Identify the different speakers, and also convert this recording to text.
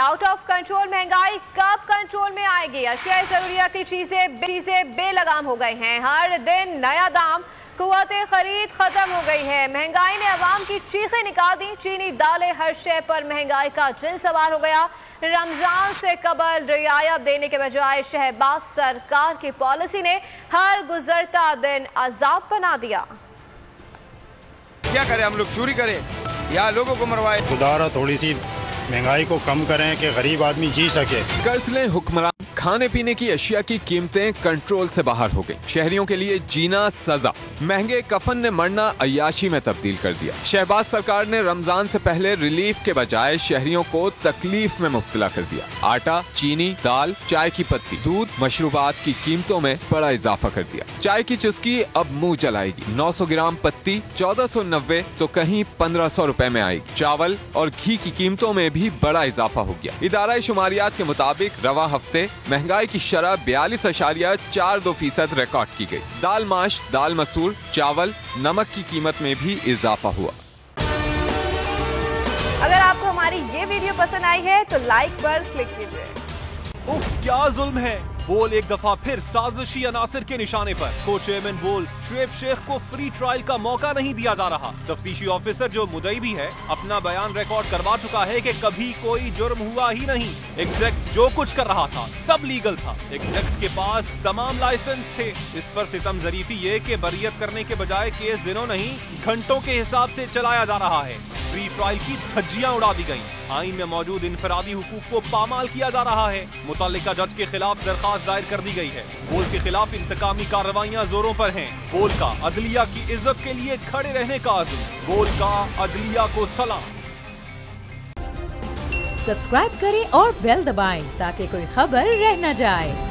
Speaker 1: Out of control महंगाई कब control में आएगी? अशिया जरूरियात की चीजें बेलगाम हो गई हैं। हर दिन नया दाम, कुव्वते खरीद खत्म हो गई है। महंगाई ने अवाम की चीखें निकाल दी। चीनी, दालें, हर शे पर महंगाई का जिन सवार हो गया। रमजान से कबल रियायत देने के बजाय शहबाज सरकार की पॉलिसी ने हर गुजरता दिन अजाब बना दिया।
Speaker 2: क्या करें हम लोग? चोरी करें या लोगों को मरवाए?
Speaker 3: खुदारा थोड़ी सी महंगाई को कम करें कि गरीब आदमी जी सके।
Speaker 4: कर्ज लें हुक्मरान। खाने पीने की अशिया की कीमतें कंट्रोल से बाहर हो गई। शहरियों के लिए जीना सजा। महंगे कफन ने मरना अय्याशी में तब्दील कर दिया। शहबाज सरकार ने रमजान से पहले रिलीफ के बजाय शहरियों को तकलीफ में मुब्तला कर दिया। आटा, चीनी, दाल, चाय की पत्ती, दूध, मशरूबात की कीमतों में बड़ा इजाफा कर दिया। चाय की चुस्की अब मुंह जलाएगी। 900 ग्राम पत्ती 1490 तो कहीं 1500 रुपए में आएगी। चावल और घी की कीमतों में भी बड़ा इजाफा हो गया। इदारा शुमारियात के मुताबिक रवा हफ्ते महंगाई की शरह 42.42% रिकॉर्ड की गई। दाल माश, दाल मसूर, चावल, नमक की कीमत में भी इजाफा हुआ।
Speaker 1: अगर आपको हमारी ये वीडियो पसंद आई है तो लाइक पर क्लिक कीजिए।
Speaker 5: उफ, क्या जुल्म है। बोल एक दफा फिर साजिशी अनासिर के निशाने पर। को चेयरमैन बोल शुएब शेख को फ्री ट्रायल का मौका नहीं दिया जा रहा। तफ्तीशी ऑफिसर जो मुदई भी है अपना बयान रिकॉर्ड करवा चुका है कि कभी कोई जुर्म हुआ ही नहीं। एग्जैक्ट जो कुछ कर रहा था सब लीगल था। एग्जैक्ट के पास तमाम लाइसेंस थे। इस पर सितम जरीफी ये कि बरियत करने के बजाय केस दिनों नहीं घंटों के हिसाब से चलाया जा रहा है। फ्री ट्रायल की धज्जियां उड़ा दी गयी। आईन में मौजूद इनफरादी हुकूक को पामाल किया जा रहा है। मुतल्लिका जज के खिलाफ दरखास्त दायर कर दी गई है। बोल के खिलाफ इंतकामी कार्रवाइयां जोरों पर हैं। बोल का अदलिया की इज्जत के लिए खड़े रहने का अज़्म। बोल का अदलिया को सलाम।
Speaker 6: सब्सक्राइब करें और बेल दबाएं ताकि कोई खबर रह न जाए।